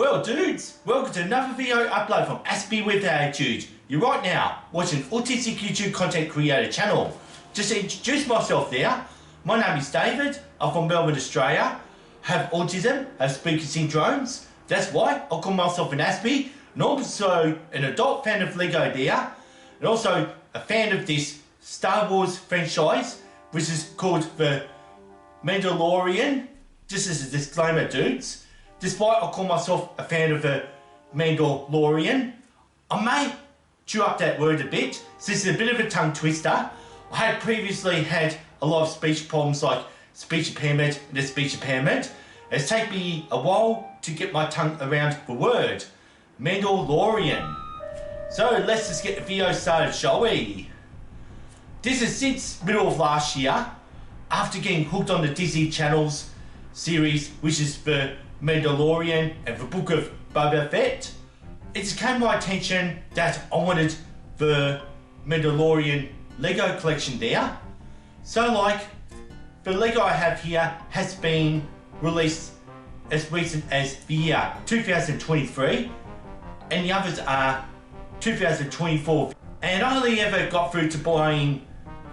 Well dudes, welcome to another video upload from Aspie with Attitude. You're right now watching Autistic YouTube Content Creator channel. Just to introduce myself there, my name is David, I'm from Melbourne, Australia, have autism, have speaker syndromes, that's why I call myself an Aspie, and also an adult fan of Lego there, and also a fan of this Star Wars franchise, which is called the Mandalorian. Just as a disclaimer dudes, despite I call myself a fan of the Mandalorian, I may chew up that word a bit, since it's a bit of a tongue twister. I had previously had a lot of speech problems like speech impairment and a speech impairment. It's taken me a while to get my tongue around the word Mandalorian. So let's just get the video started, shall we? This is since middle of last year, after getting hooked on the Disney Channel's series, which is the Mandalorian and the Book of Boba Fett. It just came to my attention that I wanted the Mandalorian Lego collection there. So like, the Lego I have here has been released as recent as the year 2023, and the others are 2024. And I only ever got through to buying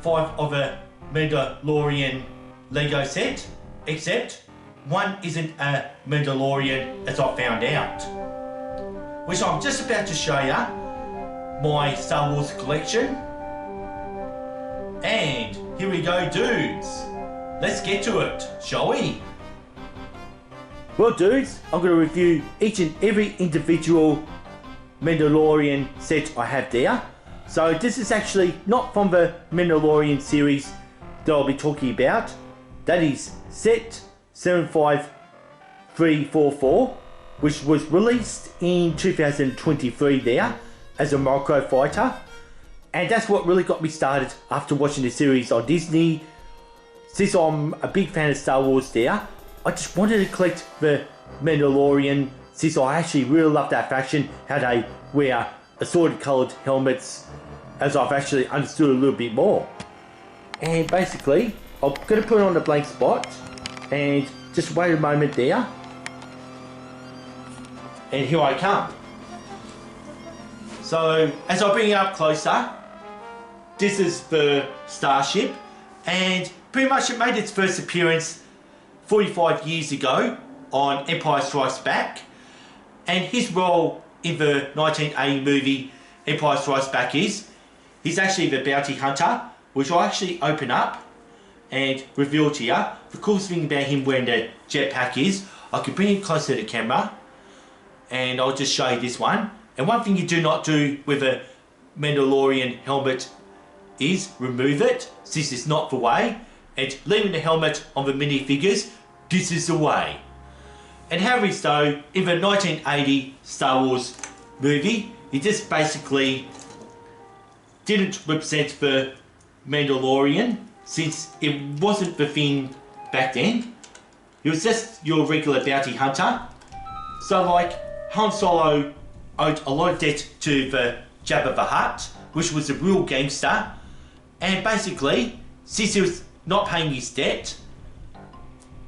5 of a Mandalorian Lego set, except one isn't a Mandalorian, as I found out. Which I'm just about to show you, my Star Wars collection. And here we go dudes, let's get to it, shall we? Well dudes, I'm going to review each and every individual Mandalorian set I have there. So this is actually not from the Mandalorian series that I'll be talking about. That is set 75344, which was released in 2023 there as a micro fighter. And that's what really got me started after watching the series on Disney. Since I'm a big fan of Star Wars there, I just wanted to collect the Mandalorian, since I actually really love that faction, how they wear assorted coloured helmets, as I've actually understood a little bit more. And basically, I'm going to put it on the blank spot and just wait a moment there. And here I come. So as I bring it up closer, this is the starship, and pretty much it made its first appearance 45 years ago on Empire Strikes Back, and his role in the 1980 movie Empire Strikes Back is he's actually the bounty hunter, which I'll actually open up and reveal to you. The coolest thing about him wearing the jetpack is I can bring it closer to the camera, and I'll just show you this one. And one thing you do not do with a Mandalorian helmet is remove it, since it's not the way, and leaving the helmet on the minifigures, this is the way. And how is though, in the 1980 Star Wars movie, he just basically didn't represent the Mandalorian, since it wasn't the thing back then. He was just your regular bounty hunter. So like, Han Solo owed a lot of debt to the Jabba the Hutt, which was a real gangster, and basically, since he was not paying his debt,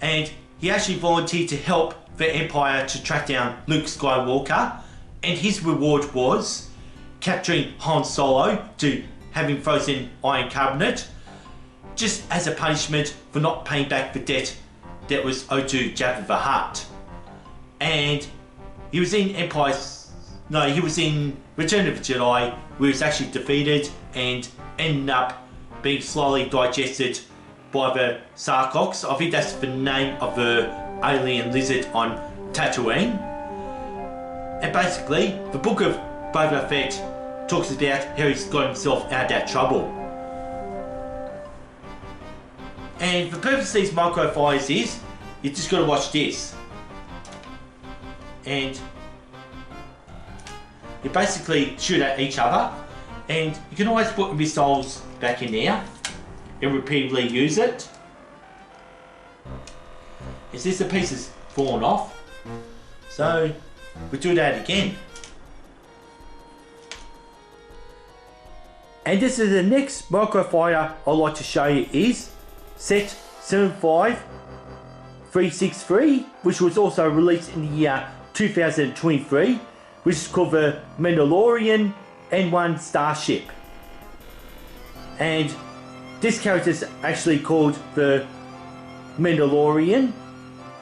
and he actually volunteered to help the Empire to track down Luke Skywalker, and his reward was capturing Han Solo to have him frozen iron carbonate, just as a punishment for not paying back the debt that was owed to Jabba the Hutt. And he was in he was in Return of the Jedi, where he was actually defeated and ended up being slowly digested by the Sarkoks. I think that's the name of the alien lizard on Tatooine. And basically, the Book of Boba Fett talks about how he's got himself out of that trouble. And the purpose of these micro fighters is, you just got to watch this. And you basically shoot at each other, and you can always put missiles back in there and repeatedly use it. Is this the pieces fallen off? So we do that again. And this is the next microfighter I'd like to show you is set 75363, which was also released in the year 2023, which is called the Mandalorian N1 Starship. And this character is actually called the Mandalorian,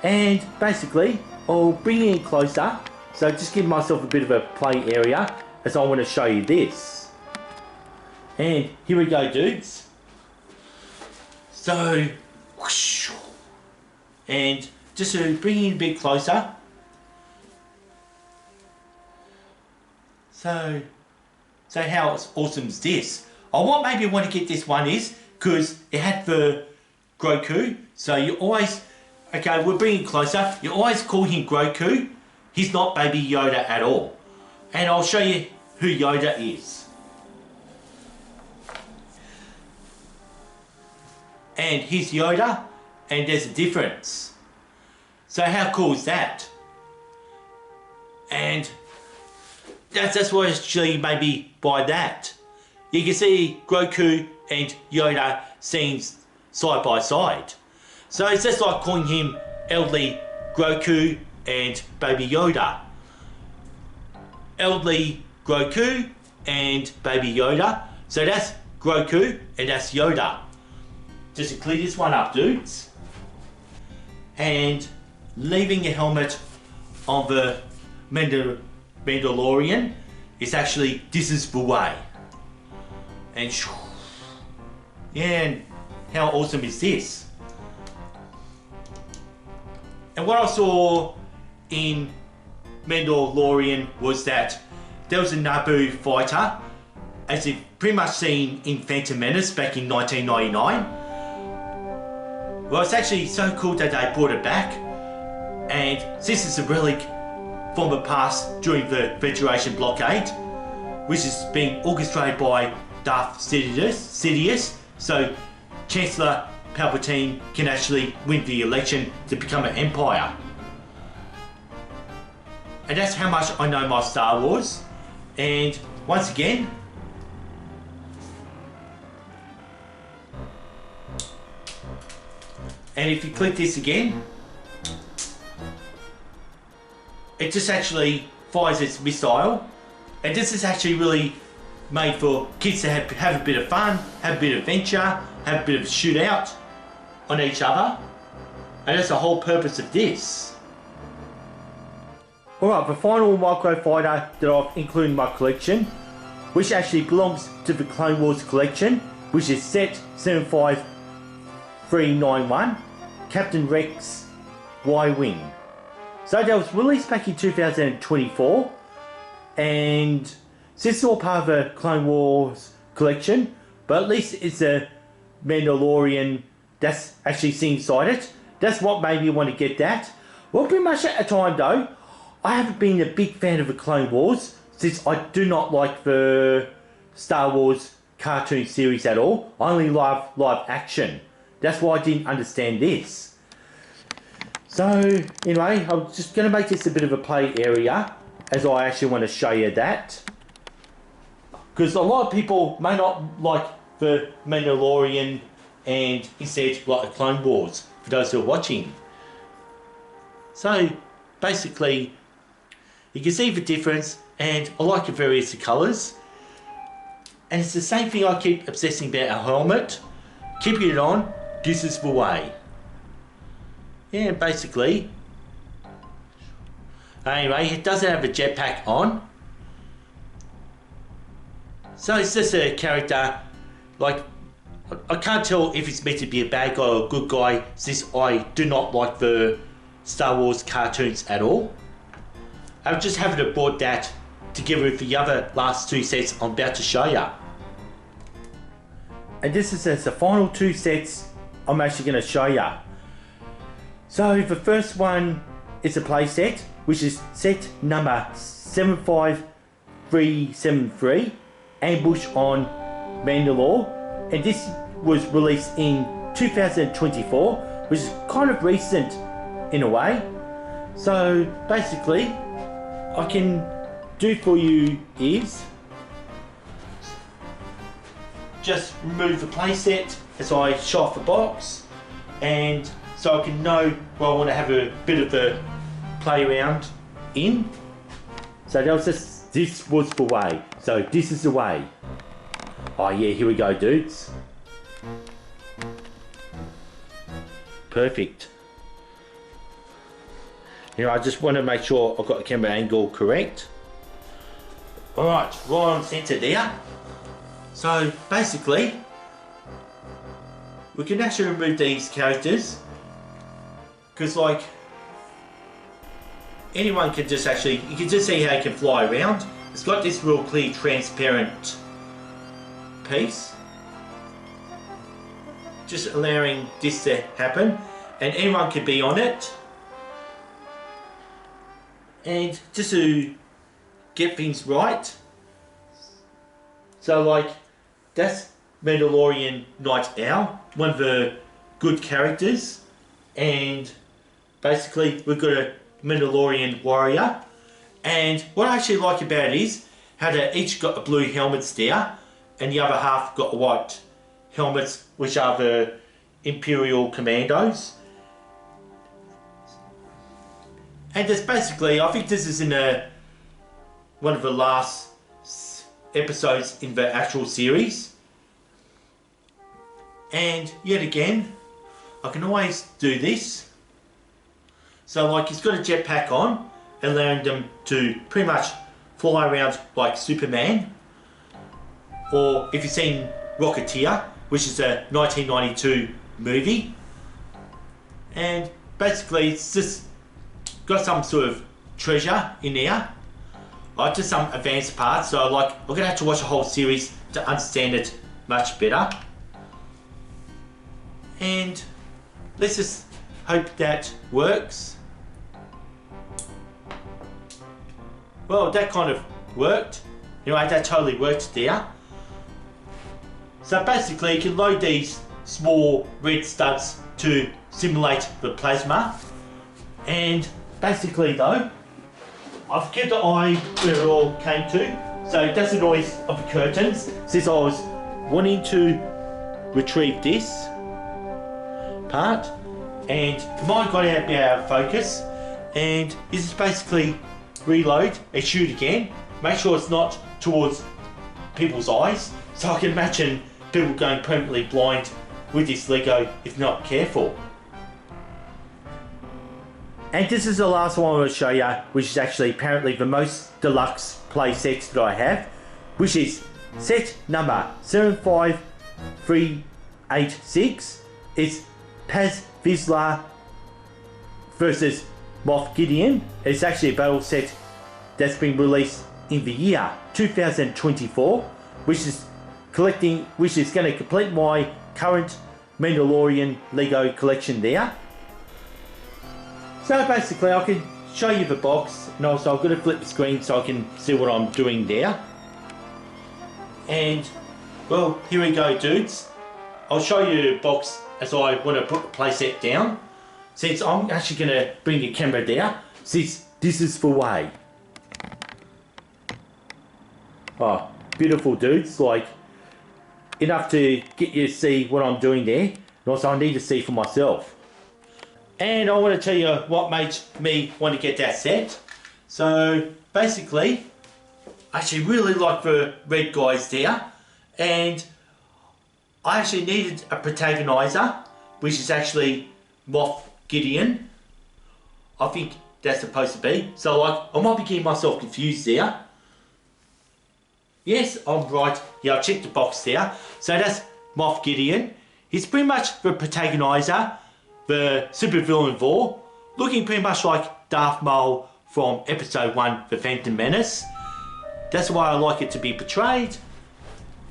and basically I'll bring it in closer, so just give myself a bit of a play area as I want to show you this. And here we go, dudes. So, whoosh, and just to bring it a bit closer. So how awesome is this? What made me want to get this one is because it had the Grogu. So you always, okay, we're bringing closer. You always call him Grogu. He's not Baby Yoda at all. And I'll show you who Yoda is. And here's Yoda, and there's a difference. So how cool is that? And that's what actually made me buy that. You can see Grogu and Yoda scenes side by side. So it's just like calling him elderly Grogu and Baby Yoda. Elderly Grogu and Baby Yoda. So that's Grogu and that's Yoda. Just to clear this one up, dudes. And leaving the helmet on the Mandalorian is actually, this is the way. And yeah, and how awesome is this? And what I saw in Mandalorian was that there was a Naboo fighter, as you've pretty much seen in Phantom Menace back in 1999. Well, it's actually so cool that they brought it back, and since it's a relic from the past during the Federation blockade, which is being orchestrated by Darth Sidious, so Chancellor Palpatine can actually win the election to become an empire. And that's how much I know my Star Wars. And once again, and if you click this again, it just actually fires its missile. And this is actually really made for kids to have a bit of fun, have a bit of adventure, have a bit of shootout on each other. And that's the whole purpose of this. Alright, the final microfighter that I've included in my collection, which actually belongs to the Clone Wars collection, which is set 75391, Captain Rex Y-Wing. So that was released back in 2024, and since it's all part of the Clone Wars collection, but at least it's a Mandalorian that's actually seen inside it. That's what made me want to get that. Well, pretty much at the time though, I haven't been a big fan of the Clone Wars, since I do not like the Star Wars cartoon series at all. I only love live action. That's why I didn't understand this. So anyway, I'm just going to make this a bit of a play area, as I actually want to show you that. Because a lot of people may not like the Mandalorian and instead like the Clone Wars, for those who are watching. So basically, you can see the difference, and I like the various colours. And it's the same thing I keep obsessing about our helmet. Keeping it on, this is the way. Yeah, basically. Anyway, it doesn't have a jetpack on. So it's just a character, like, I can't tell if it's meant to be a bad guy or a good guy, since I do not like the Star Wars cartoons at all. I just haven't bought that together with the other last two sets I'm about to show you. And this is the final two sets I'm actually going to show you. So the first one is a play set, which is set number 75373, Ambush on Mandalore, and this was released in 2024, which is kind of recent in a way. So basically, I can do for you is just remove the playset as I show off the box, and so I can know where I want to have a bit of a play around in. So that was just, this was the way. So this is the way. Oh yeah, here we go, dudes. Perfect. You know, I just want to make sure I've got the camera angle correct. Alright, right on centre there. So basically, we can actually remove these characters, because like, anyone can just actually, you can just see how it can fly around. It's got this real clear transparent piece, just allowing this to happen, and anyone can be on it. And just to get things right, so like, that's Mandalorian Night Owl, one of the good characters, and basically we've got a Mandalorian warrior. And what I actually like about it is how they each got the blue helmets there, and the other half got the white helmets, which are the Imperial Commandos. And just basically, I think this is in one of the last episodes in the actual series. And yet again, I can always do this. So like, he's got a jetpack on, allowing them to pretty much fly around like Superman. Or if you've seen Rocketeer, which is a 1992 movie. And basically it's just got some sort of treasure in there. Just some advanced parts, so like, I'm gonna have to watch the whole series to understand it much better. And let's just hope that works. Well, that kind of worked. Anyway, that totally worked there. So basically, you can load these small red studs to simulate the plasma. And basically though, I've kept an eye where it all came to. So that's the noise of the curtains, since I was wanting to retrieve this part, and mine got out of focus. And this is basically reload and shoot again. Make sure it's not towards people's eyes, so I can imagine people going permanently blind with this Lego if not careful. And this is the last one I'm going to show you, which is actually apparently the most deluxe play set that I have, which is set number 75386. It's Paz Vizsla versus Moff Gideon. It's actually a battle set that's been released in the year 2024, which is going to complete my current Mandalorian Lego collection there. So basically, I can show you the box, and also I'm going to flip the screen so I can see what I'm doing there. And well, here we go, dudes. I'll show you the box as I want to put the playset down, since I'm actually going to bring the camera there, since this is the way. Oh, beautiful, dudes. Like, enough to get you to see what I'm doing there, and also I need to see for myself. And I want to tell you what made me want to get that set. So basically, I actually really like the red guys there, and I actually needed a protagonizer, which is actually Moff Gideon. I think that's supposed to be. So like, I might be getting myself confused there. Yes, I'm right. Yeah, I checked the box there. So that's Moff Gideon. He's pretty much the protagonizer, the supervillain of all, looking pretty much like Darth Maul from episode 1, The Phantom Menace. That's why I like it to be portrayed.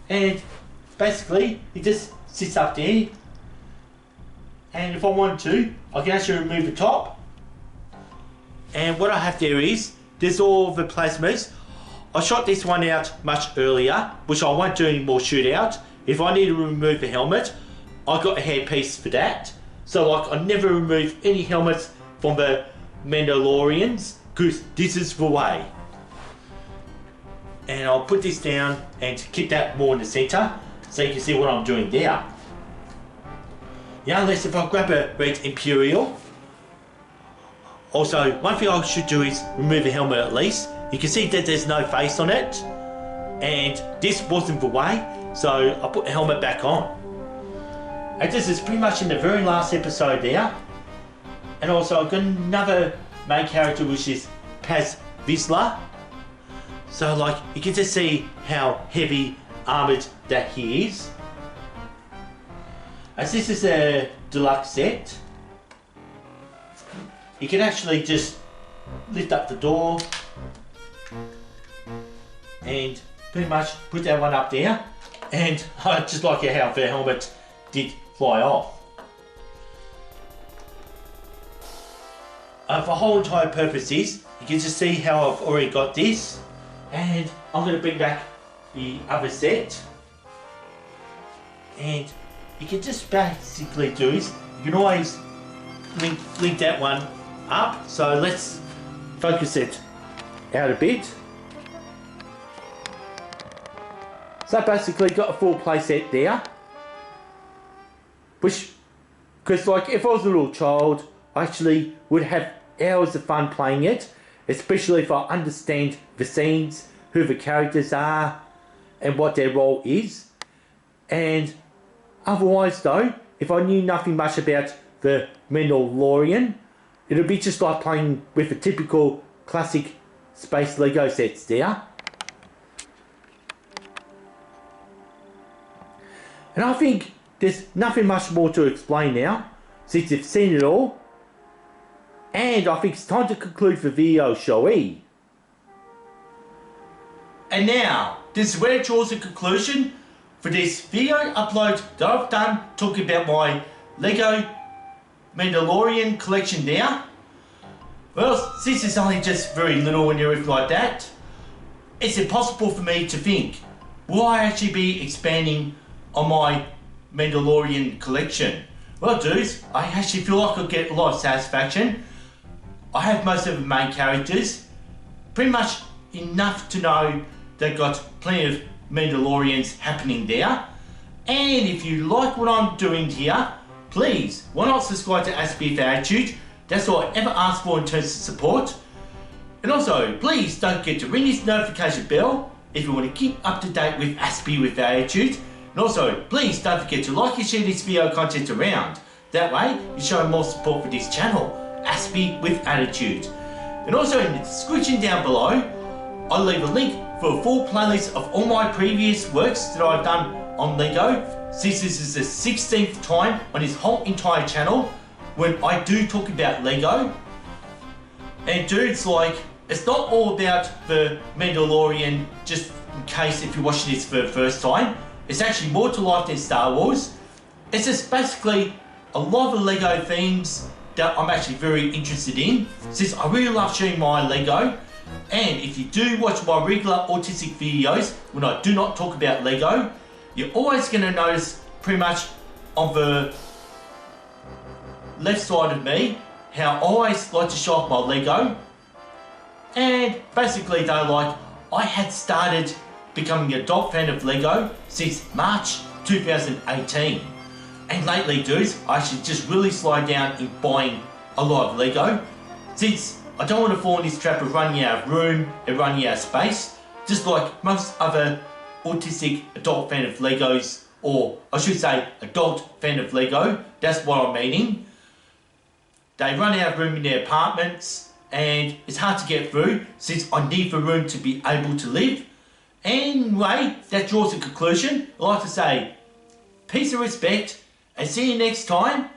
And basically, he just sits up there, and if I want to, I can actually remove the top. And what I have there is, there's all the plasmas. I shot this one out much earlier, which I won't do any more shootout. If I need to remove the helmet, I got a hairpiece for that. So like, I never remove any helmets from the Mandalorians, because this is the way. And I'll put this down and keep that more in the center, so you can see what I'm doing there. Yeah, unless if I grab a red Imperial, Also, one thing I should do is remove the helmet at least. You can see that there's no face on it, and this wasn't the way, so I put the helmet back on. And this is pretty much in the very last episode there. And also I've got another main character, which is Paz Vizsla. So like, you can just see how heavy armoured that he is. As this is a deluxe set, you can actually just lift up the door and pretty much put that one up there. And I just like how the helmet did fly off. For whole entire purposes, you can just see how I've already got this. And I'm going to bring back the other set. And you can just basically do is, you can always link that one up. So let's focus it out a bit. So basically got a full play set there. Which, because like if I was a little child, I actually would have hours of fun playing it. Especially if I understand the scenes, who the characters are, and what their role is. And otherwise though, if I knew nothing much about the Mandalorian, it would be just like playing with the typical classic space Lego sets there. And I think there's nothing much more to explain now, since you've seen it all. And I think it's time to conclude the video, shall we? And now, this is where it draws a conclusion for this video upload that I've done talking about my Lego Mandalorian collection there. Well, since it's only just very little and everything like that, it's impossible for me to think, will I actually be expanding on my Mandalorian collection? Well dudes, I actually feel like I'll get a lot of satisfaction. I have most of the main characters, pretty much enough to know they've got plenty of Mandalorians happening there. And if you like what I'm doing here, please, why not subscribe to Aspie with Attitude? That's all I ever ask for in terms of support. And also, please don't forget to ring this notification bell if you want to keep up to date with Aspie with Attitude. And also, please don't forget to like and share this video content around. That way, you show more support for this channel, Aspie with Attitude. And also in the description down below, I'll leave a link for a full playlist of all my previous works that I've done on Lego, since this is the 16th time on this whole entire channel when I do talk about Lego. And dudes, like, it's not all about the Mandalorian, just in case if you're watching this for the first time. It's actually more to life than Star Wars. It's just basically a lot of Lego themes that I'm actually very interested in, since I really love sharing my Lego. And if you do watch my regular autistic videos when I do not talk about Lego, you're always going to notice pretty much on the left side of me how I always like to show off my Lego. And basically though, like, I had started becoming an adult fan of Lego since March 2018. And lately dudes, I should just really slow down in buying a lot of Lego, since I don't want to fall in this trap of running out of room and running out of space, just like most other autistic adult fan of Legos, or I should say adult fan of Lego, that's what I'm meaning. They run out of room in their apartments and it's hard to get through since I need the room to be able to live. Anyway, that draws a conclusion. I'd like to say peace and respect and see you next time.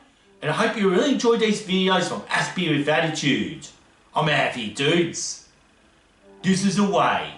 And I hope you really enjoyed these videos from Aspie with Attitude. I'm out here dudes. This is the way.